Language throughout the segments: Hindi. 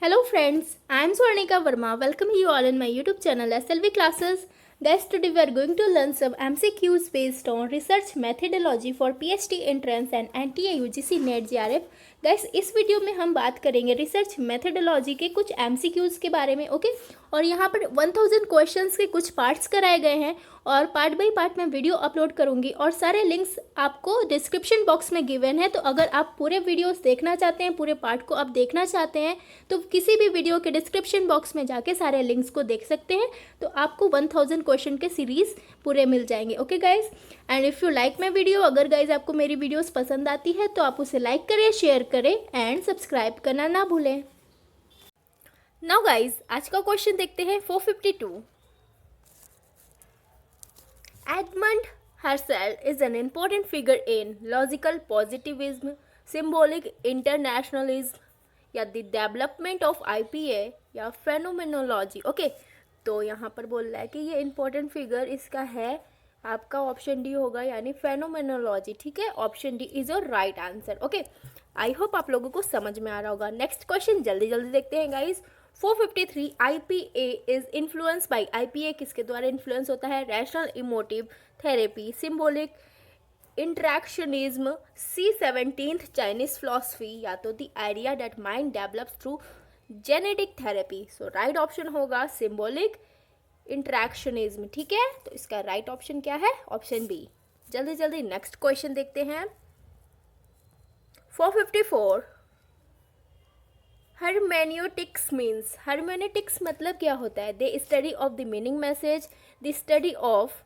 Hello friends, I am Swarnika Verma. Welcome you all in my YouTube channel SLV classes. Guys, today we are going to learn some MCQs based on research methodology for PhD entrance and NTA UGC NET JRF. Guys इस वीडियो में हम बात करेंगे रिसर्च मेथडोलॉजी के कुछ MCQs के बारे में, ओके। और यहाँ पर 1000 क्वेश्चंस के कुछ पार्ट्स कराए गए हैं और पार्ट बाय पार्ट मैं वीडियो अपलोड करूँगी और सारे लिंक्स आपको डिस्क्रिप्शन बॉक्स में गिवन है। तो अगर आप पूरे वीडियोस देखना चाहते हैं, पूरे पार्ट को आप देखना चाहते हैं, तो किसी भी वीडियो के डिस्क्रिप्शन बॉक्स में जाके सारे लिंक्स को देख सकते हैं। तो आपको 1000 क्वेश्चन के सीरीज़ पूरे मिल जाएंगे, okay guys. And if you like my video, अगर गाइज आपको मेरी वीडियोस पसंद आती है तो आप उसे लाइक करें, शेयर करें एंड सब्सक्राइब करना ना भूलें। नाउ गाइज आज का क्वेश्चन देखते हैं 452। Edmund Husserl is an important figure in logical positivism, symbolic internationalism या the development of IPA या phenomenology, ओके। तो यहाँ पर बोल रहा है कि ये important figure इसका है, आपका ऑप्शन डी होगा यानी फेनोमेनोलॉजी, ठीक है। Option D is your right answer, okay. I hope आप लोगों को समझ में आ रहा होगा। नेक्स्ट क्वेश्चन जल्दी जल्दी देखते हैं guys. 453 IPA is influence by. IPA किसके द्वारा इन्फ्लुएंस होता है? Rational emotive therapy, symbolic interactionism, C17th Chinese philosophy या तो the idea that mind develops through genetic therapy. So right option होगा सिम्बोलिक इंट्रैक्शनिज्म, ठीक है। तो इसका राइट ऑप्शन क्या है? Option B. जल्दी जल्दी नेक्स्ट क्वेश्चन देखते हैं। 454 हर्मेन्यूटिक्स मीन्स। हर्मेन्यूटिक्स मतलब क्या होता है? The study of the meaning message, the study of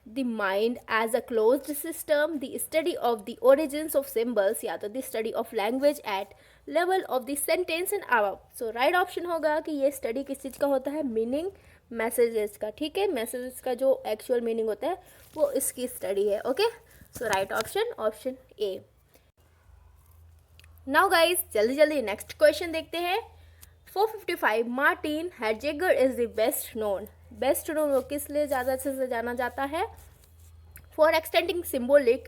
the mind as a closed system, the study of the origins of symbols या तो the study of language at level of the sentence and above. So right option होगा कि ये स्टडी किस चीज़ का होता है? मीनिंग मैसेजेस का, ठीक है। मैसेजेस का जो एक्चुअल मीनिंग होता है वो इसकी स्टडी है, okay. So right option option A. Now guys जल्दी जल्दी नेक्स्ट क्वेश्चन देखते हैं। 455 Martin Heidegger is the best known. Best known वो किस लिए ज़्यादा अच्छे से जाना जाता है? For extending symbolic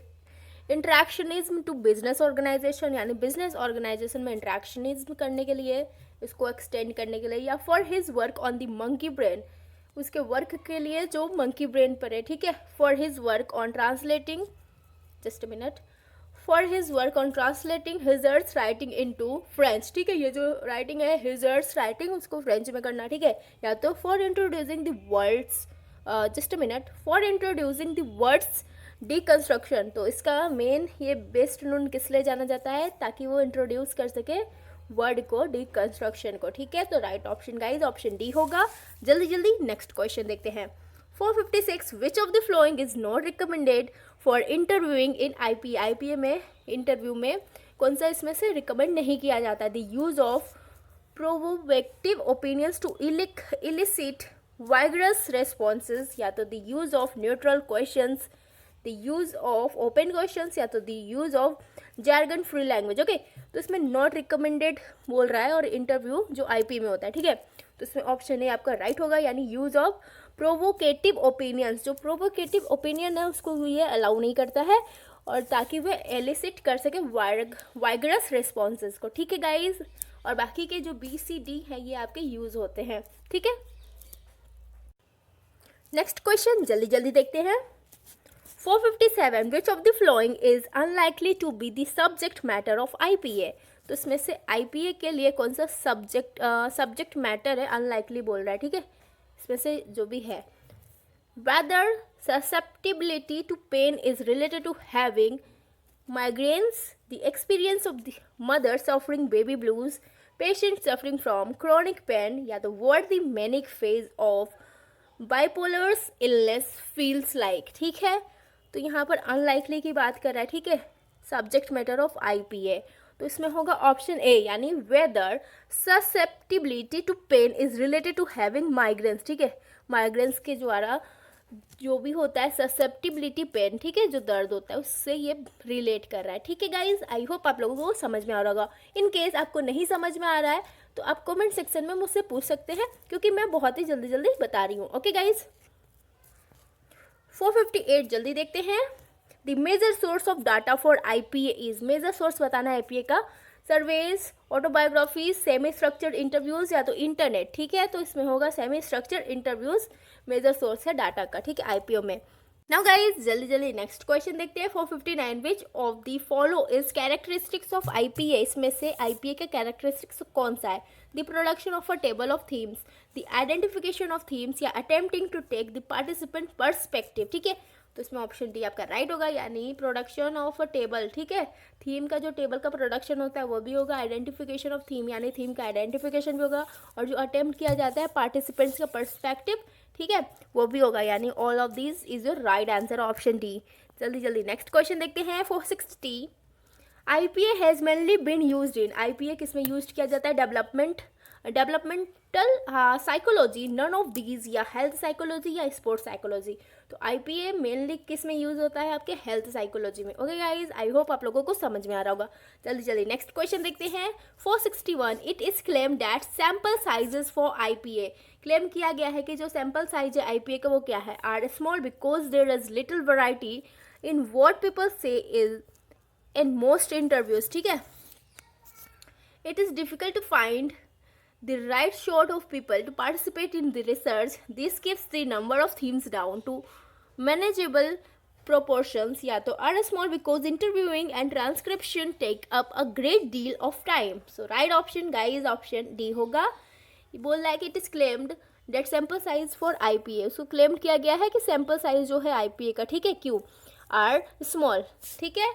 interactionism to business organization, यानी बिजनेस ऑर्गेनाइजेशन में इंट्रैक्शनिज्म करने के लिए, इसको एक्सटेंड करने के लिए, या for his work on the monkey brain, उसके वर्क के लिए जो मंकी ब्रेन पर है, ठीक है। For his work on translating, just a minute, for his work on translating Husserl's writing into French, ठीक है। ये जो राइटिंग है हिजर्स राइटिंग, उसको फ्रेंच में करना, ठीक है। या तो for introducing the words, just a minute, for introducing the words deconstruction. तो इसका मेन ये बेस्ट नोन किस लिए जाना जाता है? ताकि वो इंट्रोड्यूस कर सके वर्ड को, डीकंस्ट्रक्शन को, ठीक है। तो right option guys option D होगा। जल्दी जल्दी नेक्स्ट क्वेश्चन देखते हैं। 456 which of the following is not recommended for interviewing in IPA। IPA में इंटरव्यू में कौन सा इसमें से रिकमेंड नहीं किया जाता? The use of provocative opinions to elicit vigorous responses, या तो the use of neutral questions, the use of open questions, या तो the use of jargon free language, okay. तो इसमें नॉट रिकमेंडेड बोल रहा है और इंटरव्यू जो IP में होता है, ठीक है। तो इसमें ऑप्शन ए आपका राइट होगा, यानी यूज ऑफ प्रोवोकेटिव ओपिनियंस। जो प्रोवोकेटिव ओपिनियन है उसको ये अलाउ नहीं करता है, और ताकि वह एलिसिट कर सके वाइगरस रेस्पॉन्सेज को, ठीक है गाइज। और बाकी के जो BCD है ये आपके यूज होते हैं, ठीक है। नेक्स्ट क्वेश्चन जल्दी जल्दी देखते हैं। 457 which of the following is unlikely to be the subject matter of IPA। तो इसमें से IPA के लिए कौन सा सब्जेक्ट मैटर है? अनलाइकली बोल रहा है, ठीक है। इसमें से जो भी है, weather susceptibility to pain is related to having migraines, the experience of the mother suffering baby blues, patient suffering from chronic pain, या तो what the manic phase of bipolar illness feels like, ठीक है। तो यहाँ पर अनलाइकली की बात कर रहा है, ठीक है, सब्जेक्ट मैटर ऑफ IPA। तो इसमें होगा ऑप्शन ए, यानी whether susceptibility to pain is related to having migraines, ठीक है। माइग्रेन्स के द्वारा जो भी होता है ससेप्टिबिलिटी पेन, ठीक है, जो दर्द होता है उससे ये रिलेट कर रहा है, ठीक है गाइज। आई होप आप लोगों को समझ में आ रहा होगा। इन केस आपको नहीं समझ में आ रहा है तो आप कमेंट सेक्शन में मुझसे पूछ सकते हैं, क्योंकि मैं बहुत ही जल्दी जल्दी बता रही हूँ, ओके गाइज। 458 जल्दी देखते हैं। The major source of data for IPA is. Major source बताना है IPA का। Surveys, autobiographies, semi structured interviews या तो इंटरनेट, ठीक है। तो इसमें होगा semi structured interviews major source है डाटा का, ठीक है, आईपीओ में। नाउ गाइज जल्दी जल्दी नेक्स्ट क्वेश्चन देखते हैं। 459 which of the follow is characteristics of IPA, इसमें से आईपीए का कैरेक्टरिस्टिक्स कौन सा है? The production of a table of themes, the identification of themes या attempting to take the participant perspective, ठीक है। तो इसमें ऑप्शन डी आपका राइट होगा, यानी प्रोडक्शन ऑफ अ टेबल, ठीक है। थीम का जो टेबल का प्रोडक्शन होता है वो भी होगा, आइडेंटिफिकेशन ऑफ थीम यानी थीम का आइडेंटिफिकेशन भी होगा, और जो अटेम्प्ट किया जाता है पार्टिसिपेंट्स का पर्सपेक्टिव, ठीक है, वो भी होगा, यानी all of this is your right answer, option D. जल्दी जल्दी नेक्स्ट क्वेश्चन देखते हैं। 460 IPA has mainly been used in, IPA किस में यूज किया जाता है? Developmental psychology, none of these, या हेल्थ साइकोलॉजी या स्पोर्ट्स साइकोलॉजी। तो आईपीए मेनली किस में यूज होता है? आपके हेल्थ साइकोलॉजी में। ओके गाइज, आई होप आप लोगों को समझ में आ रहा होगा। जल्दी जल्दी नेक्स्ट क्वेश्चन देखते हैं। 461 it is claim that sample sizes for IPA, claim किया गया है कि जो सैम्पल साइज है आईपीए का वो क्या है? Are small because there is little variety in what people say is in most interviews, ठीक है। It is difficult to find the right sort of people to participate in the research. This keeps the number of themes down to manageable proportions, या तो are small because interviewing and transcription take up a great deal of time. So right option guys, option D होगा। ये बोल रहा है कि it is claimed that sample size for IPA, उसको claim किया गया है कि sample size जो है IPA का, ठीक है, क्यों are small, ठीक है,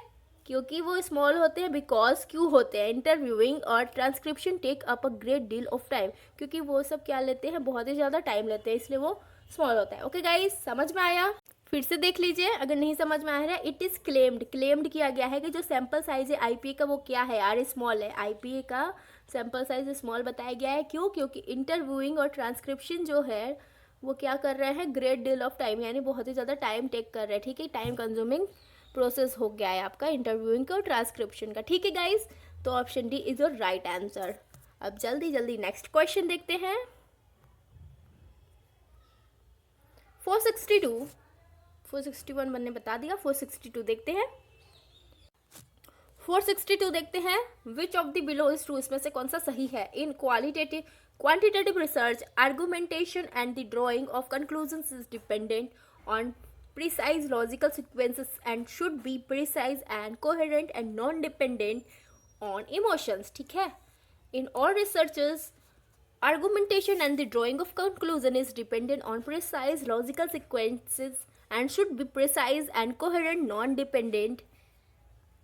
क्योंकि वो स्मॉल होते हैं, बिकॉज क्यों होते हैं? इंटरव्यूइंग और transcription take up a great deal of time, क्योंकि वो सब क्या लेते हैं? बहुत ही ज़्यादा टाइम लेते हैं, इसलिए वो स्मॉल होता है। ओके गाइस, समझ में आया? फिर से देख लीजिए अगर नहीं समझ में आ रहा है। इट इज़ क्लेम्ड किया गया है कि जो सैम्पल साइज है आईपीए का वो क्या है? आर स्मॉल है। आईपीए का सैम्पल साइज स्मॉल बताया गया है, क्यों? क्योंकि इंटरव्यूइंग और ट्रांसक्रिप्शन जो है वो क्या कर रहे हैं? ग्रेट डील ऑफ टाइम, यानी बहुत ही ज़्यादा टाइम टेक कर रहे हैं, ठीक है। टाइम कंज्यूमिंग प्रोसेस हो गया है आपका इंटरव्यूइंग का और ट्रांसक्रिप्शन का, ठीक है गाइस। तो option D is your right answer. अब जल्दी जल्दी नेक्स्ट क्वेश्चन देखते हैं। 462, 461 मैंने बता दिया, 462 देखते हैं। 462 देखते हैं। विच of the below is true, इसमें से कौन सा सही है? इन quantitative research argumentation and the drawing of conclusions is dependent on precise logical sequences and should be precise and coherent and non-dependent on emotions, ठीक है। In all researches, argumentation and the drawing of conclusion is dependent on precise logical sequences and should be precise and coherent, non-dependent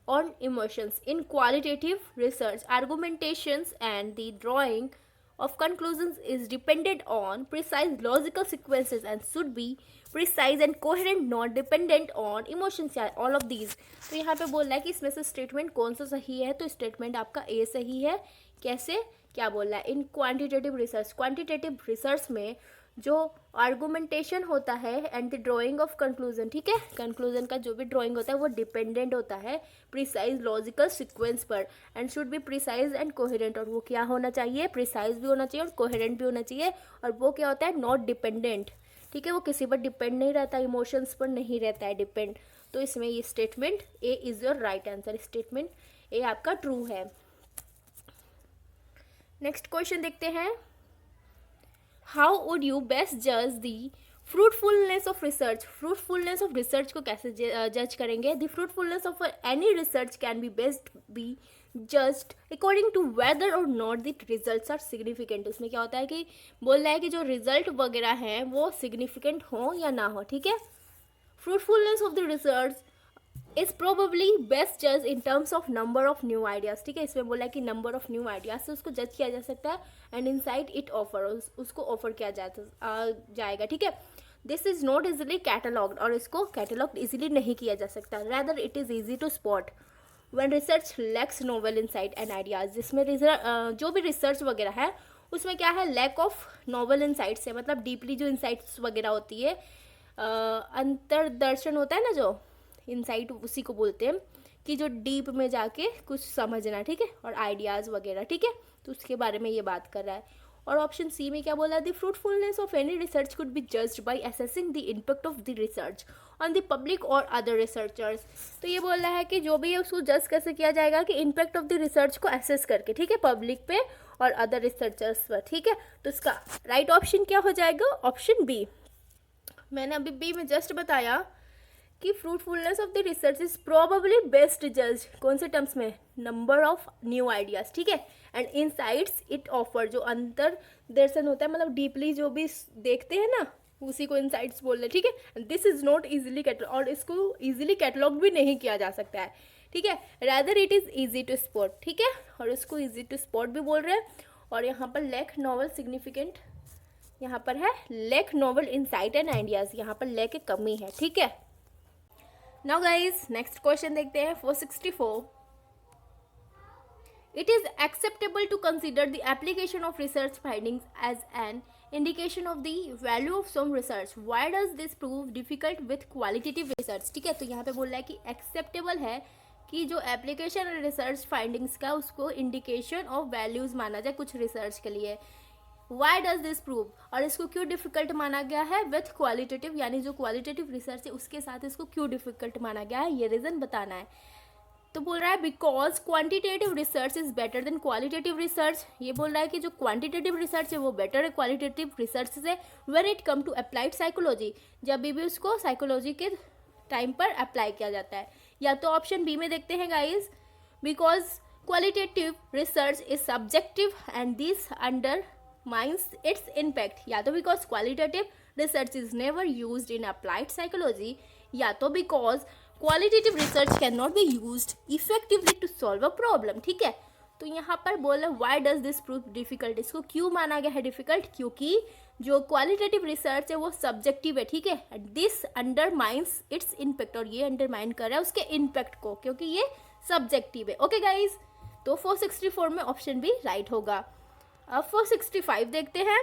on emotions. In qualitative research, argumentations and the drawing of conclusions is dependent on precise logical sequences and should be precise and coherent, not dependent on emotions, या all of these। तो यहाँ पे बोल रहा है कि इसमें से स्टेटमेंट कौन सा सही है? तो स्टेटमेंट आपका ए सही है। कैसे? क्या बोल रहा है? इन क्वांटिटेटिव रिसर्च में जो आर्गुमेंटेशन होता है and the drying of conclusion, ठीक है, कंक्लूजन का जो भी ड्राइंग होता है वो डिपेंडेंट होता है प्रिसाइज लॉजिकल सीक्वेंस पर and should be precise and coherent, और वो क्या होना चाहिए? प्रिसाइज भी होना चाहिए और कोहेरेंट भी होना चाहिए। और वो क्या होता है? नॉट डिपेंडेंट, ठीक है, वो किसी पर डिपेंड नहीं रहता, इमोशंस पर नहीं रहता है डिपेंड। तो इसमें ये statement A is your right answer, statement A आपका ट्रू है। नेक्स्ट क्वेश्चन देखते हैं। हाउ वुड यू बेस्ट जज the fruitfulness of research, fruitfulness of research को कैसे जज करेंगे? The fruitfulness of any research can be best be just according to whether or not the results are significant. उसमें क्या होता है कि बोल रहा है कि जो रिजल्ट वगैरह हैं वो सिग्निफिकेंट हो या ना हो, ठीक है। Fruitfulness of the research is probably best जज in terms of number of new ideas, ठीक है। इसमें बोला है कि नंबर ऑफ न्यू आइडियाज से उसको जज किया जा सकता है एंड इनसाइट इट ऑफर, उसको ऑफर किया जाएगा, ठीक है। This is not easily catalogued, और इसको कैटलॉग्ड इजिली नहीं किया जा सकता। Rather it is easy to spot when research lacks novel insight and ideas, जिसमें जो भी रिसर्च वगैरह है उसमें क्या है? लैक ऑफ नोवेल इनसाइट्स है, मतलब डीपली जो इनसाइट्स वगैरह होती है, अंतर्दर्शन होता है ना जो इनसाइट, उसी को बोलते हैं कि जो डीप में जाके कुछ समझना, ठीक है, और आइडियाज़ वगैरह, ठीक है। तो उसके बारे में ये बात कर रहा है। और ऑप्शन सी में क्या बोला, the fruitfulness of any research could be judged bye assessing the impact of the research on the public और अदर रिसर्चर्स। तो ये बोल रहा है कि जो भी है उसको जज कैसे किया जाएगा, कि इम्पैक्ट ऑफ द रिसर्च को असेस करके, ठीक है, पब्लिक पे और अदर रिसर्चर्स पर, ठीक है। तो इसका राइट ऑप्शन क्या हो जाएगा, ऑप्शन बी। मैंने अभी बी में जस्ट बताया कि fruitfulness of the research is probably best जज, कौन से टर्म्स में, नंबर ऑफ न्यू आइडियाज, ठीक है, एंड इनसाइट्स इट ऑफर, जो अंतर दर्शन होता है, मतलब डीपली जो भी देखते हैं ना उसी को इनसाइट्स बोल रहे हैं, ठीक है। This is not easily catalogue, और इसको इजीली कैटलॉग भी नहीं किया जा सकता है, ठीक है, rather it is easy to spot, ठीक है, और इसको ईजी टू स्पॉट भी बोल रहे हैं। और यहाँ पर लैक नॉवल सिग्निफिकेंट, यहाँ पर है lack novel insight and ideas, यहाँ पर लैक की कमी है, ठीक है। नाउ गाइज नेक्स्ट क्वेश्चन देखते हैं 464। It is acceptable to consider the application of research findings as an indication of the value of some research, why does this prove difficult with qualitative research, ठीक है। तो यहाँ पे बोल रहा है कि एक्सेप्टेबल है कि जो एप्लीकेशन और रिसर्च फाइंडिंग्स का उसको इंडिकेशन ऑफ वैल्यूज माना जाए कुछ रिसर्च के लिए। वाई डज दिस प्रूव, और इसको क्यों डिफिकल्ट माना गया है विथ क्वालिटेटिव, यानी जो क्वालिटेटिव रिसर्च है उसके साथ इसको क्यों डिफिकल्ट माना गया है, ये रीजन बताना है। तो बोल रहा है because quantitative research is better than qualitative research, ये बोल रहा है कि जो क्वांटिटेटिव रिसर्च है वो बेटर है क्वालिटेटिव रिसर्च से when it come to applied psychology, जब भी उसको साइकोलॉजी के टाइम पर अप्लाई किया जाता है। या तो ऑप्शन बी में देखते हैं guys, because qualitative research is subjective and this undermines its impact, या तो because qualitative research is never used in applied psychology, या तो because qualitative research can not be used effectively to solve a problem, ठीक है। तो यहाँ पर बोला why does this prove difficult, इसको क्यों माना गया है डिफिकल्ट, क्योंकि जो क्वालिटेटिव रिसर्च है वो सब्जेक्टिव है, ठीक है, and this undermines its impact, और ये अंडरमाइन कर रहा है उसके इम्पैक्ट को, क्योंकि ये सब्जेक्टिव है। ओके गाइज, तो 464 में ऑप्शन बी राइट होगा। अब 465 देखते हैं।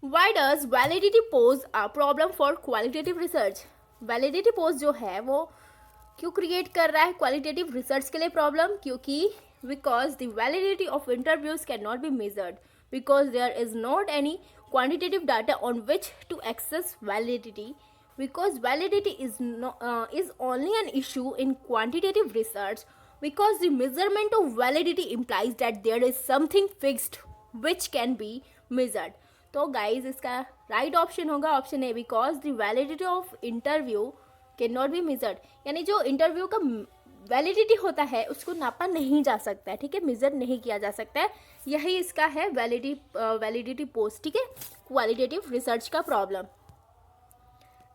Why does validity pose a problem for qualitative research? Validity pose जो है वो क्यों क्रिएट कर रहा है क्वालिटेटिव रिसर्च के लिए प्रॉब्लम, क्योंकि because the validity of interviews can not be measured, because there is not any quantitative data on which to access validity, because validity is only an issue in quantitative research, because the measurement of validity implies that there is something fixed which can be measured. तो गाइज इसका राइट ऑप्शन होगा option A, because the validity of interview can not be measured, यानी जो इंटरव्यू का वैलिडिटी होता है उसको नापा नहीं जा सकता है, ठीक है, मेजर नहीं किया जा सकता है, यही इसका है वैलिडिटी पोस्ट, ठीक है, क्वालिटेटिव रिसर्च का प्रॉब्लम।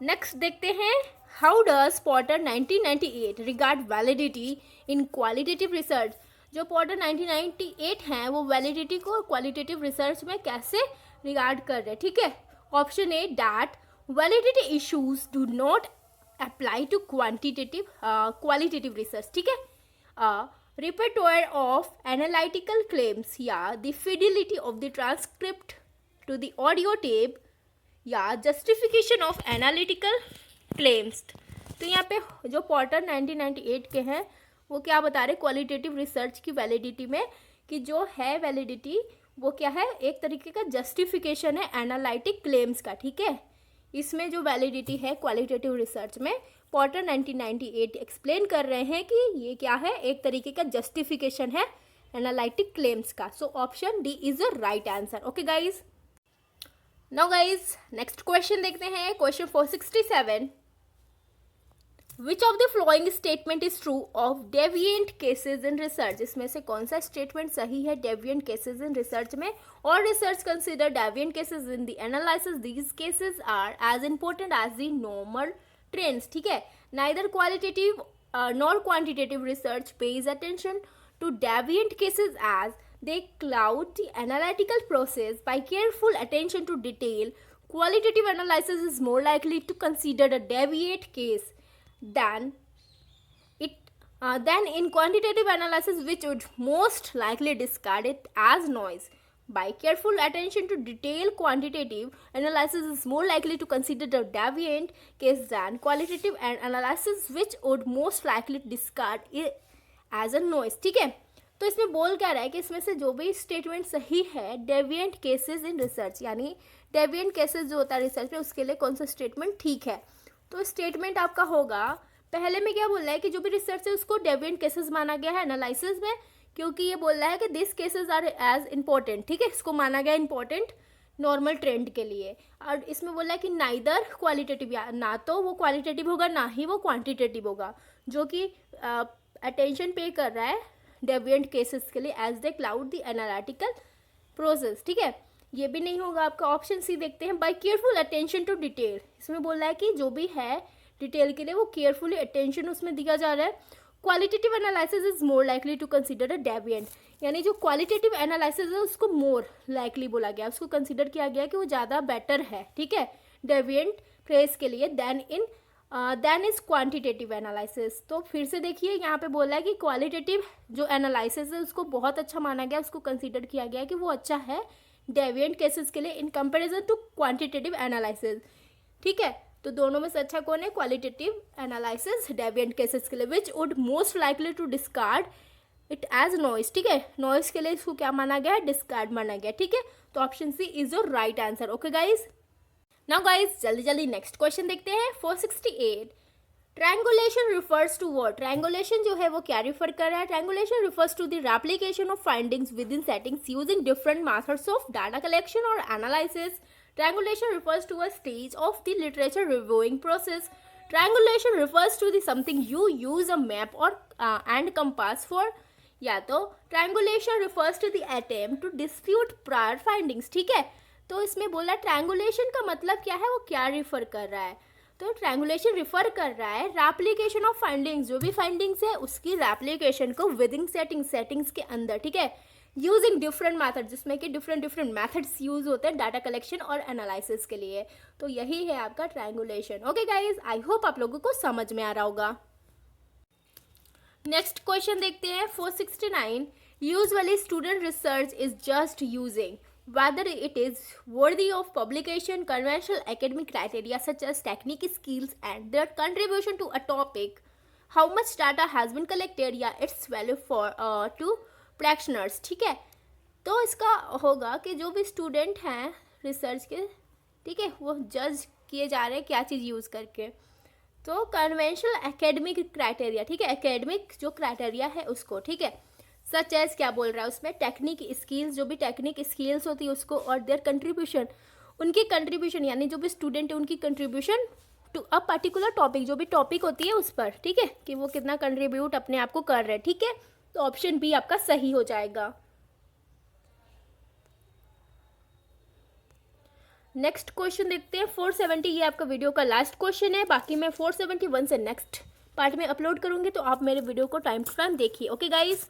नेक्स्ट देखते हैं, how does Potter 1998 regard validity in qualitative research. जो पॉटर 1998 हैं वो वैलिडिटी को क्वालिटेटिव रिसर्च में कैसे रिगार्ड कर रहे हैं, ठीक है। Option A, that validity issues do not apply to qualitative research, ठीक है। रिपर्टोयर ऑफ एनालिटिकल क्लेम्स या the fidelity of the transcript to the audio tape या जस्टिफिकेशन ऑफ एनालिटिकल क्लेम्स। तो यहाँ पे जो पॉटर 1998 के हैं वो क्या बता रहे क्वालिटेटिव रिसर्च की वैलिडिटी में, कि जो है वैलिडिटी वो क्या है, एक तरीके का जस्टिफिकेशन है एनालिटिक क्लेम्स का, ठीक है। इसमें जो वैलिडिटी है क्वालिटेटिव रिसर्च में पॉटर 1998 एक्सप्लेन कर रहे हैं कि ये क्या है, एक तरीके का जस्टिफिकेशन है एनालिटिक क्लेम्स का। So option D is the right answer. Okay guys, now guys next question देखते हैं, question 467। Which of the following statement is true of deviant cases in research. इसमें से कौन सा स्टेटमेंट सही है डेविएंट केसेज इन रिसर्च में, और research consider deviant cases in the analysis, these cases are as important as the normal trends, ठीक है। Neither qualitative nor quantitative research pays attention to deviant cases as they cloud the analytical process by careful attention to detail. Qualitative analysis is more likely to consider a deviate case than in quantitative analysis, which would most likely discard it as noise. By careful attention to detail, quantitative analysis is more likely to consider the deviant case than qualitative analysis, which would most likely discard it as a noise, ठीक है। तो इसमें बोल क्या रहा है कि इसमें से जो भी स्टेटमेंट सही है डेविएंट केसेस इन रिसर्च, यानी डेविएंट केसेस जो होता है रिसर्च में उसके लिए कौन सा स्टेटमेंट ठीक है। तो स्टेटमेंट आपका होगा, पहले में क्या बोल रहा है कि जो भी रिसर्च है उसको डेविएंट केसेस माना गया है एनालिसिस में, क्योंकि ये बोल रहा है कि this cases are as important, ठीक है, इसको माना गया इंपॉर्टेंट नॉर्मल ट्रेंड के लिए। और इसमें बोला है कि नाइदर क्वालिटेटिव, ना तो वो क्वालिटेटिव होगा ना ही वो क्वांटिटेटिव होगा, जो कि अटेंशन पे कर रहा है डेविएंट केसेस के लिए as they cloud the analytical process, ठीक है। ये भी नहीं होगा आपका। ऑप्शन सी देखते हैं, by careful attention to detail. इसमें बोल रहा है कि जो भी है डिटेल के लिए वो केयरफुली अटेंशन उसमें दिया जा रहा है। Qualitative analysis is more likely to consider a deviant, यानी जो क्वालिटेटिव एनालिसिस है उसको मोर लाइकली बोला गया, उसको कंसिडर किया गया कि वो ज़्यादा बेटर है, ठीक है, डेविएंट केस के लिए देन इज क्वांटिटेटिव एनालिसिस। तो फिर से देखिए यहाँ पे बोला है कि क्वालिटेटिव जो एनालिसिस है उसको बहुत अच्छा माना गया, उसको कंसिडर किया गया कि वो अच्छा है डेविएंट केसेस के लिए in comparison to quantitative analysis, ठीक है। तो दोनों में से अच्छा कौन है, क्वालिटेटिव एनालिसिस डेविएंट केसेस के लिए, which would most likely to discard it as noise, ठीक है, नॉइस के लिए इसको क्या माना गया, डिस्कार्ड माना गया, ठीक है। तो option C is your right answer. Okay guys, now guys जल्दी जल्दी नेक्स्ट क्वेश्चन देखते हैं। 468 triangulation refers to what. Triangulation जो है वो क्या रिफर कर रहा है, triangulation refers to the replication of findings within settings using different methods of data collection और analysis. Triangulation refers to a stage of the literature reviewing process. Triangulation refers to the something you use a map or and compass for. या तो triangulation refers to the attempt to dispute prior findings, ठीक है। तो इसमें बोला triangulation का मतलब क्या है, वो क्या रिफर कर रहा है। तो triangulation रिफर कर रहा है रेप्लिकेशन ऑफ फाइंडिंग्स, जो भी फाइंडिंग्स है उसकी रेप्लिकेशन को विदिन सेटिंग्स के अंदर, ठीक है, यूजिंग डिफरेंट मैथड, जिसमें कि डिफरेंट मैथड्स यूज होते हैं डाटा कलेक्शन और एनालिसिस के लिए। तो यही है आपका triangulation. Okay guys, I hope आप लोगों को समझ में आ रहा होगा। नेक्स्ट क्वेश्चन देखते हैं 469 usually student research is just using whether it is worthy of publication conventional academic criteria such as technique, skills and their contribution to a topic, how much data has been collected या its value for to practitioners, ठीक है। तो इसका होगा कि जो भी स्टूडेंट हैं रिसर्च के, ठीक है, वो जज किए जा रहे हैं क्या चीज़ यूज़ करके। तो कन्वेंशनल एकेडमिक क्राइटेरिया, ठीक है, एकेडमिक जो क्राइटेरिया है उसको, ठीक है, सच एज क्या बोल रहा है उसमें, टेक्निक स्किल्स, जो भी टेक्निक स्किल्स होती है उसको, और देयर कंट्रीब्यूशन, उनकी कंट्रीब्यूशन, यानी जो भी स्टूडेंट है उनकी contribution to a particular topic, जो भी टॉपिक होती है उस पर, ठीक है, कि वो कितना कंट्रीब्यूट अपने आप को कर रहे हैं, ठीक है। तो ऑप्शन बी आपका सही हो जाएगा। नेक्स्ट क्वेश्चन देखते हैं 470, ये आपका वीडियो का लास्ट क्वेश्चन है, बाकी मैं 471 से नेक्स्ट पार्ट में अपलोड करूंगी, तो आप मेरे वीडियो को टाइम टू टाइम देखिए। ओके गाइज,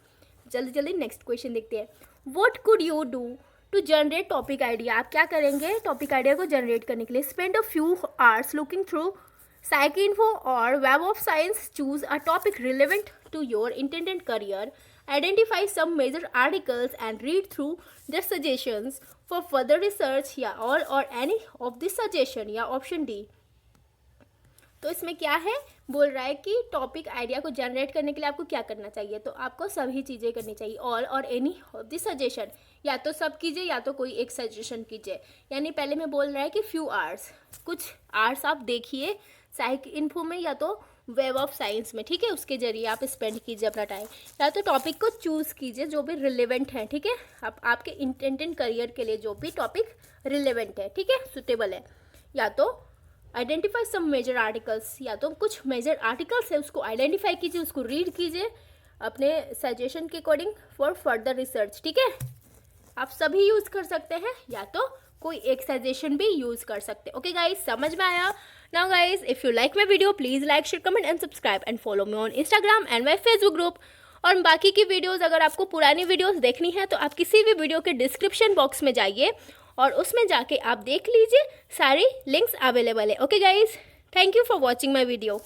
जल्दी जल्दी नेक्स्ट क्वेश्चन देखते हैं। What could you do to generate topic idea. आप क्या करेंगे टॉपिक आइडिया को जनरेट करने के लिए। Spend a few hours looking through PsycInfo or Web of Science. Choose a topic relevant to your intended career. Identify some major articles and read through their suggestions for further research. या all or any of the suggestion, या ऑप्शन डी। तो इसमें क्या है, बोल रहा है कि टॉपिक आइडिया को जनरेट करने के लिए आपको क्या करना चाहिए। तो आपको सभी चीज़ें करनी चाहिए, ऑल और एनी ऑफ द सजेशन, या तो सब कीजिए या तो कोई एक सजेशन कीजिए। यानी पहले में बोल रहा है कि फ्यू आवर्स, कुछ आवर्स आप देखिए PsycInfo में या तो वेब ऑफ साइंस में, ठीक है, उसके जरिए आप स्पेंड कीजिए अपना टाइम, या तो टॉपिक को चूज़ कीजिए जो भी रिलेवेंट है, ठीक है, आपके इंटेंडेड करियर के लिए जो भी टॉपिक रिलेवेंट है, ठीक है, सुटेबल है। या तो आइडेंटिफाई सम मेजर आर्टिकल्स, या तो कुछ मेजर आर्टिकल्स है उसको आइडेंटिफाई कीजिए, उसको रीड कीजिए अपने सजेशन के अकॉर्डिंग फॉर फर्दर रिसर्च, ठीक है। आप सभी यूज़ कर सकते हैं या तो कोई एक सजेशन भी यूज़ कर सकते हैं। ओके गाइज, समझ में आया। Now guys, if you like my video please like, share, comment and subscribe and follow me on Instagram and my Facebook group. और बाकी की वीडियोज़, अगर आपको पुरानी वीडियोज़ देखनी है तो आप किसी भी वीडियो के डिस्क्रिप्शन बॉक्स में जाइए और उसमें जाके आप देख लीजिए, सारी लिंक्स अवेलेबल है। Okay guys, thank you for watching my video.